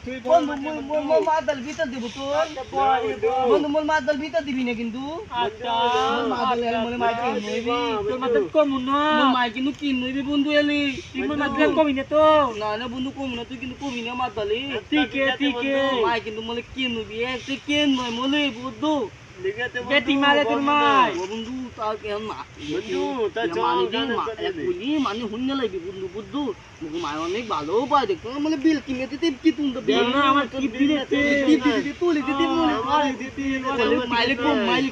তুই বন্ধু মোর মাদাল ভিতর দেব তো বন্ধু মোর মাদাল ভিতর দিবি না কিন্তু আচ্ছা মোর মাদাল এলে মোর মাই কিন নইবি তোর মাথা কম না মোর মাই কিন্তু কিন নইবি বন্ধু এলি তুই মোর মাথা কমি না তো না না বন্ধু কম না তুই কিন্তু কমি না মাদালি ঠিক আছে মাই কিন্তু মোলে কিন নইবি তুই কিন নই মোলে বন্ধু বেটি মারে তোর মাই বন্ধু তার কেন মা বন্ধু তা মানে চল মা একুলি মানে হুন্য লাগবি বন্ধু বুদ্ধু মুখ মাই অনেক ভালো পায় দেখো মানে বিল কিনে দিতে কি তুমি তো দেখ না আমার টিপ দিতে দিতে তুলে দিতে মনে হয় দিতে মাইলে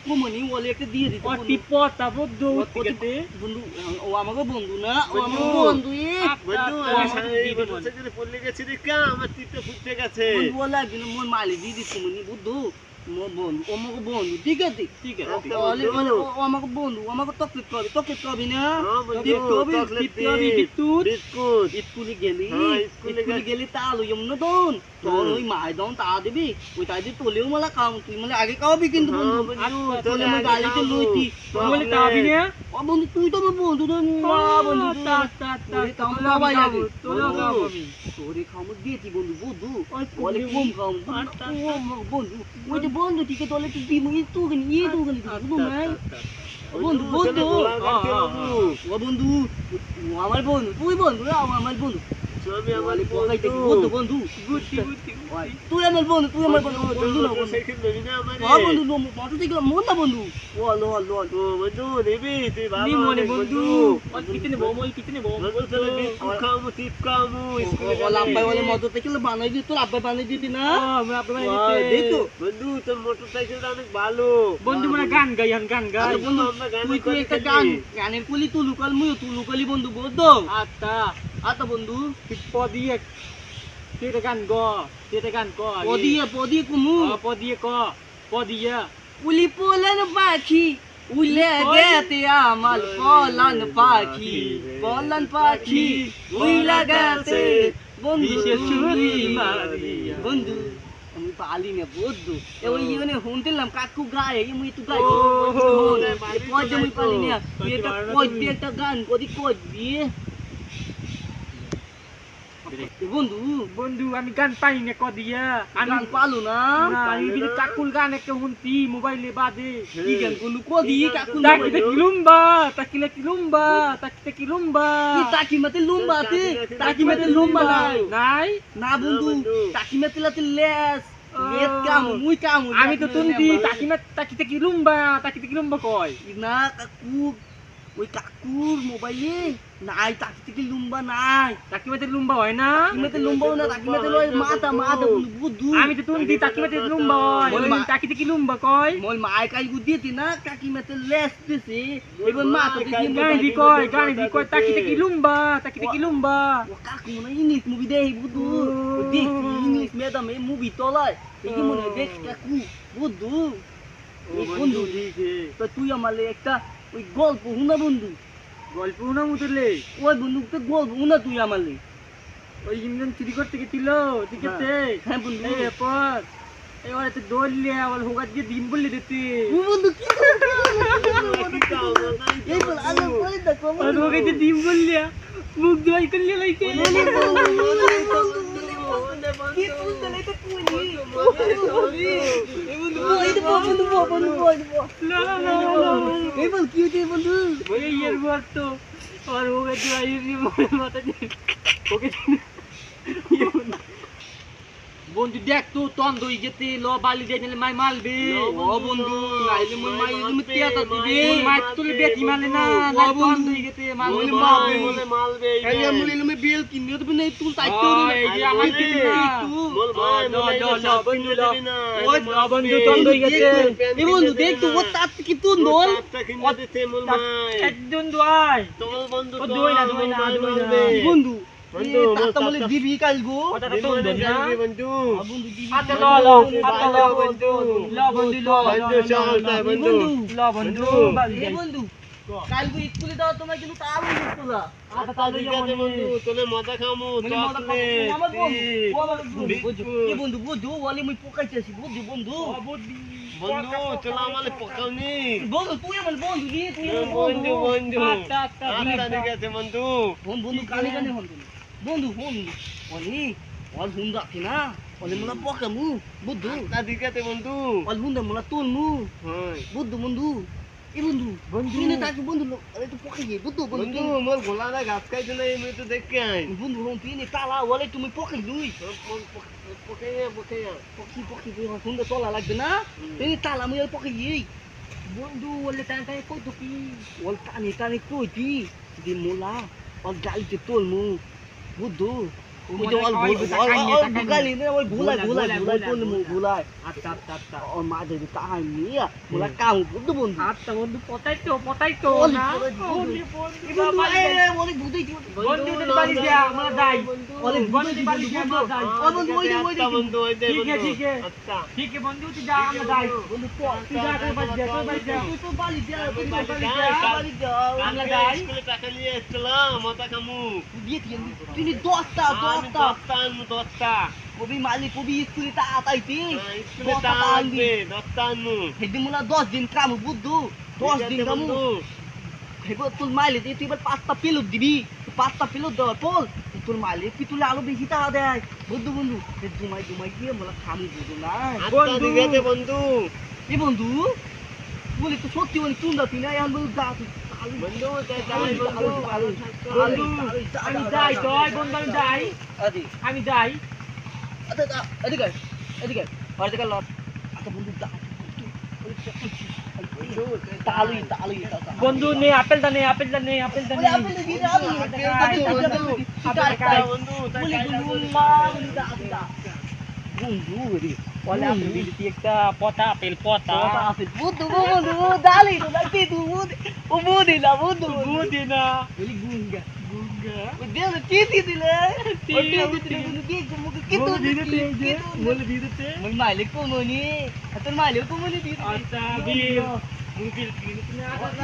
কম মনি ওলে একটা দিয়ে দিতে ও টিপ পটা বদ্ধ উঠতে বন্ধু ও আমাকে বন্ধু না ও আমাকে বন্ধু বন্ধু এই বন্ধু থেকে পড়লে গেছে রে কা আমার টিপটা ফুটতে গেছে বন্ধু ওলা কিন্তু মোর মাইলে দিয়ে দিতে মনি বুদ্ধু মোর বন্ধু ও আমাকে বন্ধু ঠিক আছে ওলে ও আমাকে বন্ধু আমাকে তকলিফ করবি না স্কুলে গেলি তা লইম না দন তোর ওই মাই দন তা দিবি ওই তাই দি তোলেও মালা কাম তুই মানে আগে খাওয়াবি কিন্তু বন্ধু তোলে মই গালিতে লইতি বলে তাবি না ও বন্ধু তুই তো আমার বন্ধু না বন্ধু তা কাম খাওয়াই লাগে তোরে খাওয়াবি তোরে খাওয়া দিয়েছি বন্ধু বুদ্ধু ওলে কম খাও বন্ধু ওই যে বন্ধু ঠিক তোলে তুই দিমু তুই বুদ্ধু নাই বন্ধু বন্ধু ও বন্ধু আমার বন্ধু তুই বন্ধু আমার বন্ধু আমি আমার বন্ধু বন্ধু গুটি তুই আমার বন্ধু বন্ধু না সাইকেল লবি না আমারে বন্ধু মোটরসাইকেল মন না বন্ধু লো ও বন্ধু নেবি তুই বাবা নি মনে বন্ধু আর কিতনে বন্ধু চলে বিস্কুট খামু টিপ খামু স্কুলে ওলা আব্বাই ওলে মোটরসাইকেল বানাই দি তোর আব্বাই বানাই দিবি না আপনি দেখো বন্ধু তোর মোটরসাইকেলটা অনেক ভালো বন্ধু মানে গান গাই বন্ধু তুই একটা গানের কুলি তুলুকাল মুই তুলুকালি বন্ধু বন্ধু আতা বন্ধু পদিয়ে তেরে গান ক পদিয়ে কুমু পদিয়ে উলি পোলান পাখি উলে গেতে আমাল পোলান পাখি উইলা গেতে বন্ধু সে চুরি মারিয়া বন্ধু আমি পালি না বন্ধু ওই ইনে শুনতেলাম কাকু গায় মুই তো গাই পয়দে মুই পালি না এটা কই দিয়ে একটা গান কদি কই দিয়ে বন্ধু আমি গান পাই না কদিয়া আমি পালু না আমি বিল কাকুল গান একটা শুনতি মোবাইলে বাদে কি গান কোন কদি কাকুল তাকিতে কিলুম্বা তাকিতে কিলুম্বা তাকি মতে লুম্বা নাই না বন্ধু তাকি মতে লাতে লেস লেট কাম মুই কাম আমি তো তুন্দি তাকিতে কিলুম্বা কয় না কাকু ওই কাকুর মোবাইলে নাই তাকি লুম্বা নাই তাকিতে লুম্বা হয় না তাকিতে লুম্বা না তাকিতে লয় মাথা বুদ্ধু আমি তো তুন্দি তাকিতে লুম্বা হয় তাকিতে কিলুম্বা কয় মোল মাই কাই গুদিতি না কাকিতে লেস দিছি এবার মাথা দেখি গানি দি কয় তাকিতে কিলুম্বা ও কাকু না ইংলিশ মুভি দেই বুদ্ধু দেখি ইংলিশ ম্যাডাম এই মুভি তলায় এই মনে দেখ কাকু বুদ্ধু বন্ধু তো তুই আমালে একটা ওই গল্প হুনা বন্ধু মুতলে ওই বন্ধু তো গল্প হুনা তুই আমালে ওই ইমরান চুরি করতে গেছিল ঠিক আছে হ্যাঁ বন্ধু এরপর এবারে তো দৌড়লে আবার হোগাত দিয়ে ডিম বললে দিতে বন্ধু কি এই বল আলো পরে দেখো আর হোগাত দিয়ে ডিম বললে মুখ ধোয়াই করলে লাইতে কি তুই তো লাইতে কুনি এই বন্ধু না এই বল কি হইছে বন্ধু ওই ইয়ার বল তো আর হোগাত দিয়ে আইরি মাথা দিয়ে ওকে বন্ধু দেখ তো তন্দ হই যেতে ল বালি দিয়ে নিলে মাই মালবে ও বন্ধু নাইলে মই মাই তুমি তিয়াতা দিবে মাই তুলে বেটি মানে না না তন্দ হই যেতে মালবে এই মুলি লমে বিল কিনে দেবে না তুই তাইতো এই যে আমার দিতে না বল ভাই বন্ধু তন্দ হই গেছে এই বন্ধু দেখ তো ও তাত কি তুই নল একজন দোয়াই তোমার বন্ধু ও দোয় না বন্ধু তাত বলে দিবি কালগো কথাটা তো বন্ধু না বন্ধু বন্ধু দিবি হাতে ল বন্ধু চল তাই বন্ধু বন্ধু এই বন্ধু কালগো স্কুলে দাও তোমার কিন্তু তাও স্কুল আটা তাল বন্ধু তোলে মজা খামু এই বন্ধু বুঝু ওলি মুই পোকাইতেছি বুঝু বন্ধু বন্ধু চল আমালে পকাওনি বন্ধু তুই আমার বন্ধু নি তুই বন্ধু আচ্ছা ঠিক আছে বন্ধু বন্ধু কালি কানে বন্ধু বন্ধু ওলি ওল হুন রাখি না Oleh mula pokamu, budu. তা দিকাতে বন্ধু Oleh bunda mula tulmu, হয় budu bundu. Bundu. বন্ধু। Ini tak bundu lo. Oleh tu pokai budu bundu. বন্ধু মোর গোলা না গাছ খাইছে না আমি তো দেখে I Bundu hong ini tala oleh tu mi pokai lui. পোকে পোকে Pokai tu bunda tola lagi na. Ini tala mu pokai ye. বন্ধু বলে তাই কই তো কি Ol tani tu di di mula. Ol gali te tulmu. Budu. Udah ol bugali ni ol gulai tulmu gulai. আচ্ছা আচ্ছা আচ্ছা Oh, mak ada di tahan ni ya. Mula kau budu bundu. আচ্ছা বন্ধু পতাই তো Oli, না oli, oli. বন্ধু Bundu boleh budu itu. বন্ধু তোর বাড়ি যা আমরা যাই Oleh বন্ধু বাড়ি যা আমরা যাই Oh, bundu ওই আচ্ছা বন্ধু ওই দে ঠিক আছে, বন্ধু ঠিক আছে। আচ্ছা ঠিক আছে বন্ধু তুই যা আমরা যাই Bundu kok. তুই যা তোর বাড়ি যা তোর বাড়ি যা Itu tu balik dia, tu balik balik dia. dia, balik dia. আমরা যাই স্কুলে টাকা নিয়ে এসেছিলাম মাথা কামু Dia ini dosta. দশটা Kobi malik, kobi istri tak apa itu. স্কুলে তা আনবে দশটা আনু Jadi mula 10 din kamu budu. 10 din kamu. Hebo tul malik itu ibarat pasta pilut dibi. Pasta pilut dor pol. Tul malik itu lalu begitu ada. Budu bundu. Dumai dia mula kamu budu na. আচ্ছা দিকাতে বন্ধু Ini bundu. Boleh tu soti boleh tunda tina yang boleh dah tu. বন্ধু যাই বন্ধু বন্ধু আমি যাই তোই বন্ধু আমি যাই Adi. আমি যাই Adi guys. Ada kan lot. Ada bundu dah. Tali. বন্ধু নে আপেলটা নে আপেলটা নে আপেলটা নে Boleh apa lagi dah? বন্ধু Boleh bundu lah. Bundu ni. বলে আপেল দিতে একটা পতা আপেল পতা Bundu. Dali tu nanti tu bundu. Bundu lah bundu. বুঝি না Boleh gunga. গুঙ্গা Dia tu titi tu lah. Titi. Bundu gitu. Gitu. বলে দিতে Mau malik ko mo ni. Atau malik ko mo ni dito. আচ্ছা বিল Mobil কিনে তুমি আগা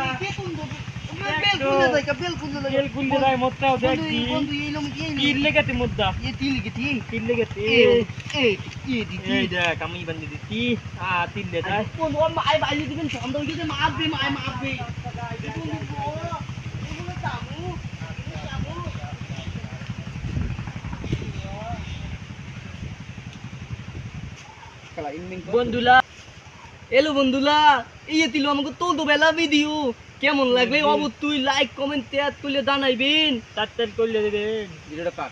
Bel kundo lagi. তেল কুলতে রাই মতটাও দেখি Kundo ilong কি লেগেতে মুদ্দা Ye tili gitu. কি লেগেতে Ye di. এই দেখ আমি বান্ধি দিছি তিন দে তাই Kundo kan maay bayi gitu kan sondo gitu maaf be. Kundo ko. Kundo tamu. Kalau ini বন্ধুলা Hello বন্ধুরা এই ছিল আমাকে তো বেলা ভিডিও কেমন লাগলে অবশ্যই লাইক কমেন্ট শেয়ার করে জানাইবেন তাড়াতাড়ি করলে দেবেন ভিডিওটা পাক